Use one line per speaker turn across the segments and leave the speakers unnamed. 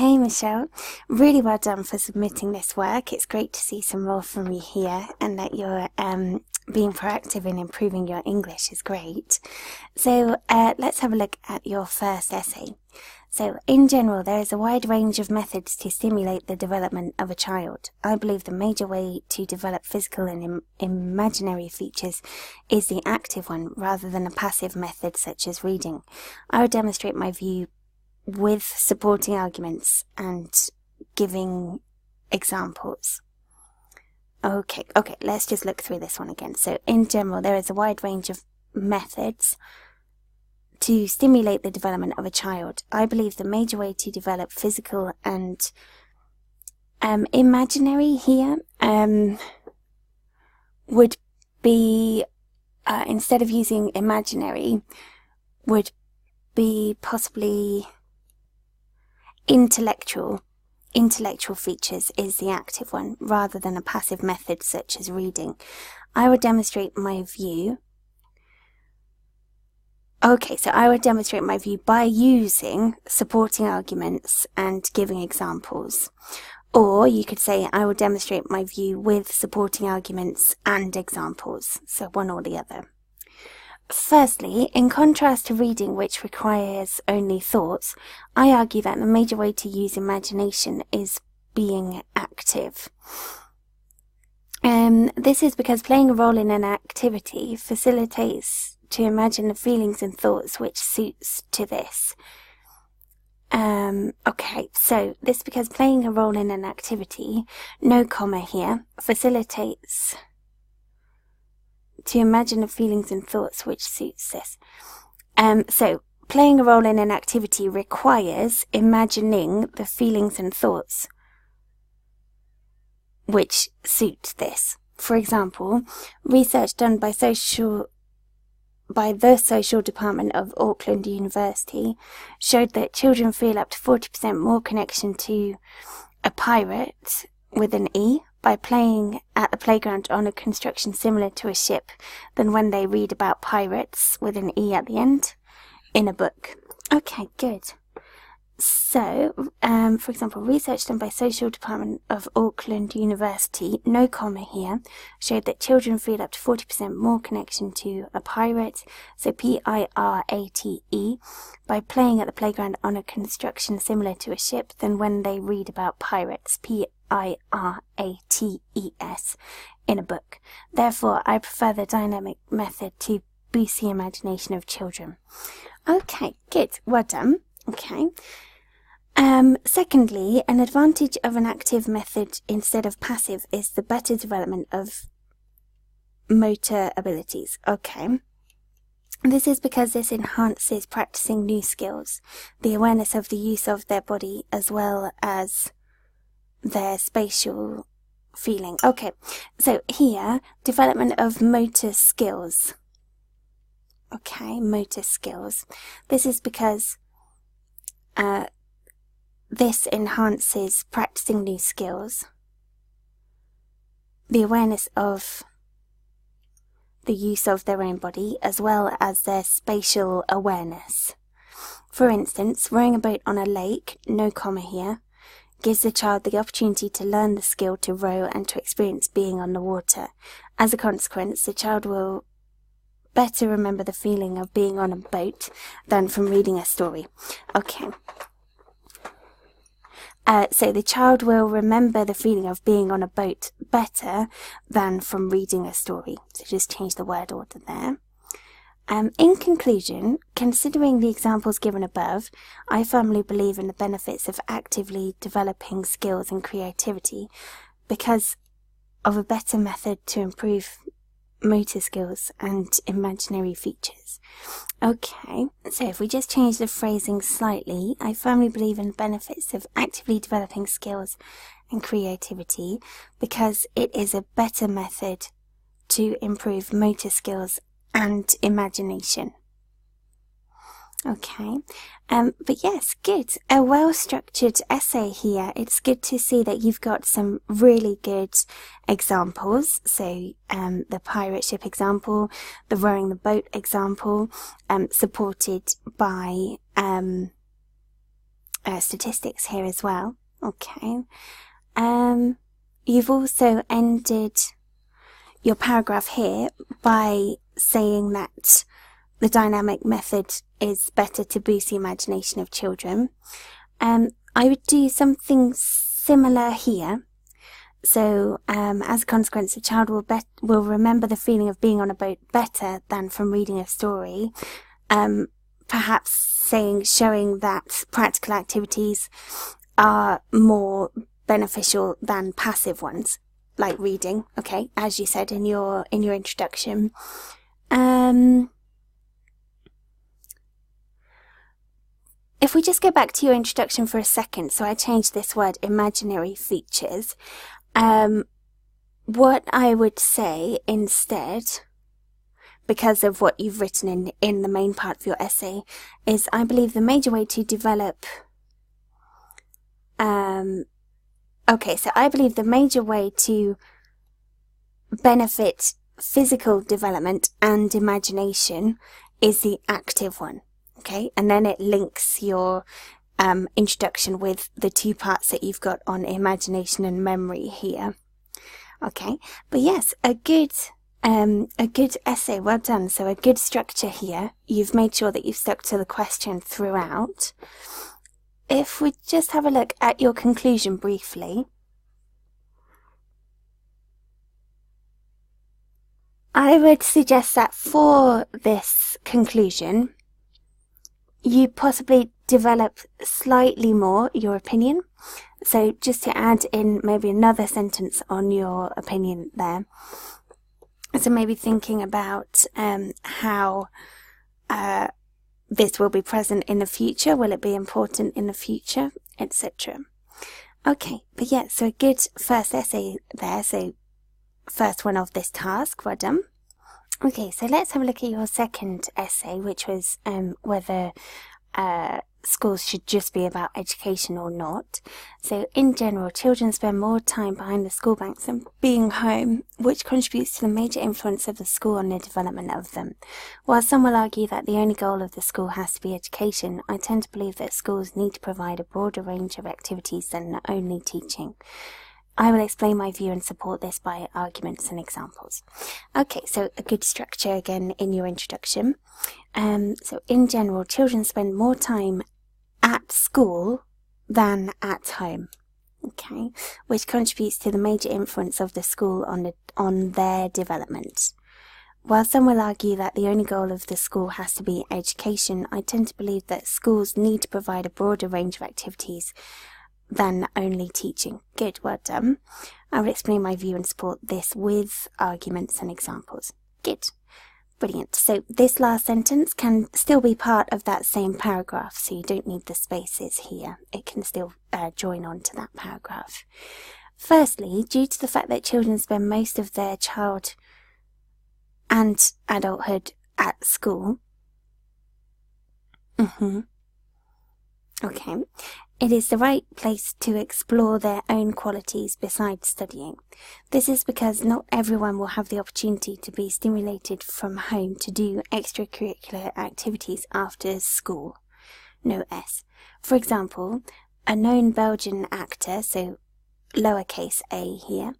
Okay, Michelle, really well done for submitting this work. It's great to see some more from you here, and that you're being proactive in improving your English is great. So let's have a look at your first essay. So, in general, there is a wide range of methods to stimulate the development of a child. I believe the major way to develop physical and imaginary features is the active one, rather than a passive method such as reading. I will demonstrate my view with supporting arguments and giving examples. Okay, let's just look through this one again. So, in general, there is a wide range of methods to stimulate the development of a child. I believe the major way to develop physical and imaginary here would be, instead of using imaginary, would be possibly intellectual. Intellectual features is the active one, rather than a passive method such as reading. I would demonstrate my view. Okay, so I would demonstrate my view by using supporting arguments and giving examples. Or you could say I will demonstrate my view with supporting arguments and examples. So one or the other. Firstly, in contrast to reading, which requires only thoughts, I argue that the major way to use imagination is being active. This is because playing a role in an activity facilitates to imagine the feelings and thoughts which suits to this. Okay, so this because playing a role in an activity, no comma here, facilitates to imagine the feelings and thoughts which suits this. So playing a role in an activity requires imagining the feelings and thoughts which suit this. For example, research done by the Social Department of Auckland University showed that children feel up to 40% more connection to a pirate with an E by playing at the playground on a construction similar to a ship than when they read about pirates with an E at the end in a book. Okay, good. So, for example, research done by Social Department of Auckland University, no comma here, showed that children feel up to 40% more connection to a pirate, so P-I-R-A-T-E, by playing at the playground on a construction similar to a ship than when they read about pirates, P-I-R-A-T-E-S, in a book. Therefore, I prefer the dynamic method to boost the imagination of children. Okay, good. Well done. Okay. Secondly, an advantage of an active method instead of passive is the better development of motor abilities. Okay. This is because this enhances practicing new skills, the awareness of the use of their body as well as their spatial feeling. Okay, so here, development of motor skills. Okay, motor skills. This is because this enhances practicing new skills, the awareness of the use of their own body, as well as their spatial awareness. For instance, rowing a boat on a lake, no comma here, gives the child the opportunity to learn the skill to row and to experience being on the water. As a consequence, the child will better remember the feeling of being on a boat than from reading a story. Okay. So the child will remember the feeling of being on a boat better than from reading a story. So just change the word order there. In conclusion, considering the examples given above, I firmly believe in the benefits of actively developing skills and creativity because of a better method to improve motor skills and imaginary features. Okay, so if we just change the phrasing slightly, I firmly believe in the benefits of actively developing skills and creativity because it is a better method to improve motor skills and imagination. Okay, but yes, good. A well-structured essay here. It's good to see that you've got some really good examples. So, the pirate ship example, the rowing the boat example, supported by statistics here as well. Okay. You've also ended your paragraph here by saying that the dynamic method is better to boost the imagination of children. I would do something similar here. So, as a consequence, the child will remember the feeling of being on a boat better than from reading a story. Perhaps showing that practical activities are more beneficial than passive ones, like reading. Okay, as you said in your introduction. If we just go back to your introduction for a second, so I changed this word imaginary features. What I would say instead, because of what you've written in the main part of your essay, is I believe the major way to develop so I believe the major way to benefit physical development and imagination is the active one. Okay, and then it links your introduction with the two parts that you've got on imagination and memory here. Okay, but yes, a good essay, well done. So a good structure here. You've made sure that you've stuck to the question throughout. If we just have a look at your conclusion briefly, I would suggest that for this conclusion, you possibly develop slightly more your opinion. So just to add in maybe another sentence on your opinion there. So maybe thinking about how this will be present in the future, will it be important in the future, etc. Okay, but yeah, so a good first essay there, so first one of this task, well done. Okay, so let's have a look at your second essay, which was whether schools should just be about education or not. So in general, children spend more time behind the school banks than being home, which contributes to the major influence of the school on the development of them. While some will argue that the only goal of the school has to be education, I tend to believe that schools need to provide a broader range of activities than only teaching. I will explain my view and support this by arguments and examples. Okay, so a good structure again in your introduction. So in general, children spend more time at school than at home. Okay, which contributes to the major influence of the school on their development. While some will argue that the only goal of the school has to be education, I tend to believe that schools need to provide a broader range of activities than only teaching. Good, well done. I will explain my view and support this with arguments and examples. Good. Brilliant. So this last sentence can still be part of that same paragraph, so you don't need the spaces here. It can still join on to that paragraph. Firstly, due to the fact that children spend most of their child and adulthood at school. Okay. It is the right place to explore their own qualities besides studying. This is because not everyone will have the opportunity to be stimulated from home to do extracurricular activities after school. No S. For example, a known Belgian actor, so lowercase a here,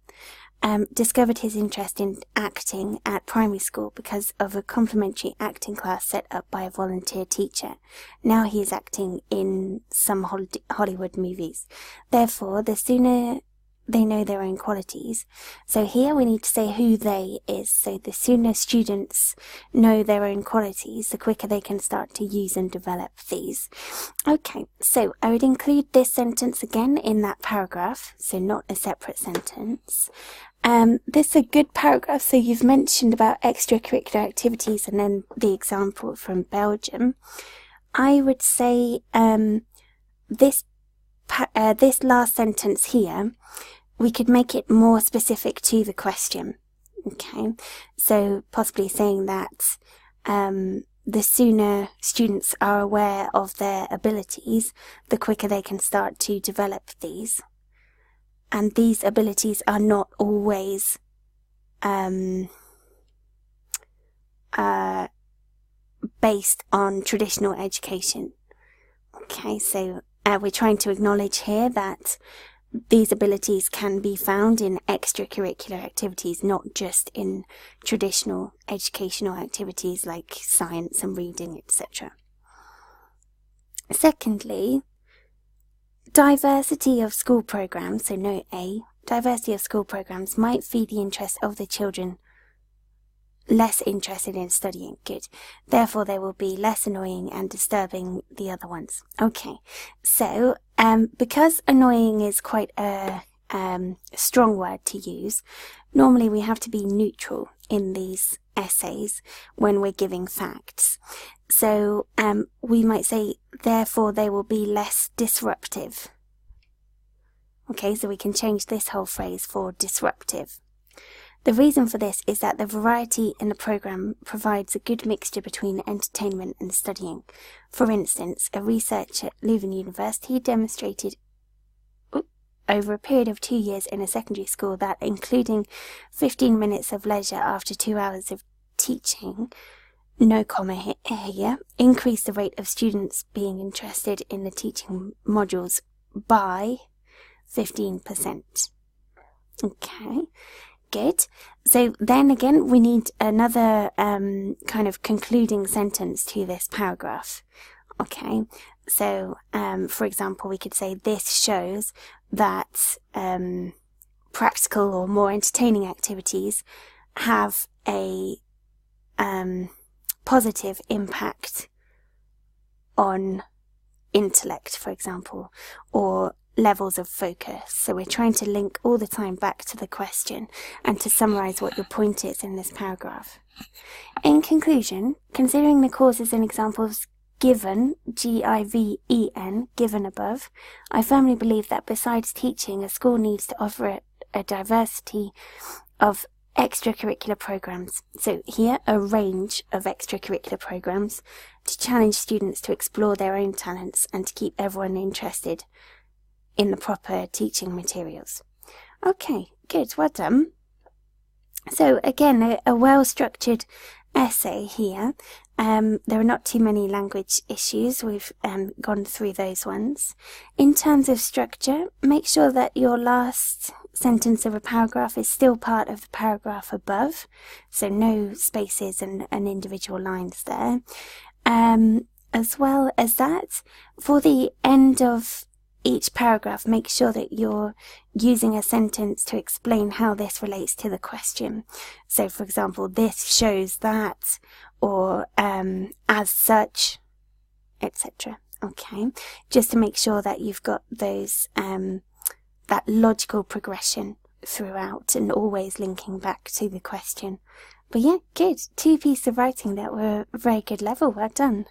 discovered his interest in acting at primary school because of a complimentary acting class set up by a volunteer teacher. Now he is acting in some Hollywood movies. Therefore, the sooner they know their own qualities. So here we need to say who they is. So the sooner students know their own qualities, the quicker they can start to use and develop these. Okay, so I would include this sentence again in that paragraph, so not a separate sentence. This is a good paragraph, so you've mentioned about extracurricular activities and then the example from Belgium. I would say this last sentence here, we could make it more specific to the question. Okay, so possibly saying that the sooner students are aware of their abilities, the quicker they can start to develop these. And these abilities are not always based on traditional education. Okay, so we're trying to acknowledge here that these abilities can be found in extracurricular activities, not just in traditional educational activities like science and reading, etc. Secondly, diversity of school programs, so note A, diversity of school programs might feed the interest of the children less interested in studying. Good. Therefore, they will be less annoying and disturbing the other ones. Okay. So, because annoying is quite a strong word to use, normally we have to be neutral in these essays when we're giving facts. So, we might say, therefore, they will be less disruptive. Okay, so we can change this whole phrase for disruptive. The reason for this is that the variety in the program provides a good mixture between entertainment and studying. For instance, a research at Leuven University demonstrated over a period of 2 years in a secondary school that including 15 minutes of leisure after 2 hours of teaching, no comma here, increased the rate of students being interested in the teaching modules by 15%. Okay. Good. So then again, we need another kind of concluding sentence to this paragraph. Okay. So, for example, we could say this shows that practical or more entertaining activities have a positive impact on intellect, for example, or levels of focus. So we're trying to link all the time back to the question and to summarize what your point is in this paragraph. In conclusion, considering the causes and examples given, G-I-V-E-N, given above, I firmly believe that besides teaching, a school needs to offer a diversity of extracurricular programs. So here, a range of extracurricular programs to challenge students to explore their own talents and to keep everyone interested in the proper teaching materials. Okay, good, well done. So again, a well-structured essay here. There are not too many language issues. We've gone through those ones. In terms of structure, make sure that your last sentence of a paragraph is still part of the paragraph above, so no spaces and individual lines there. As well as that, for the end of each paragraph, make sure that you're using a sentence to explain how this relates to the question. So, for example, this shows that, or as such, etc. Okay, just to make sure that you've got those that logical progression throughout and always linking back to the question. But yeah, good. 2 pieces of writing that were a very good level. Well done.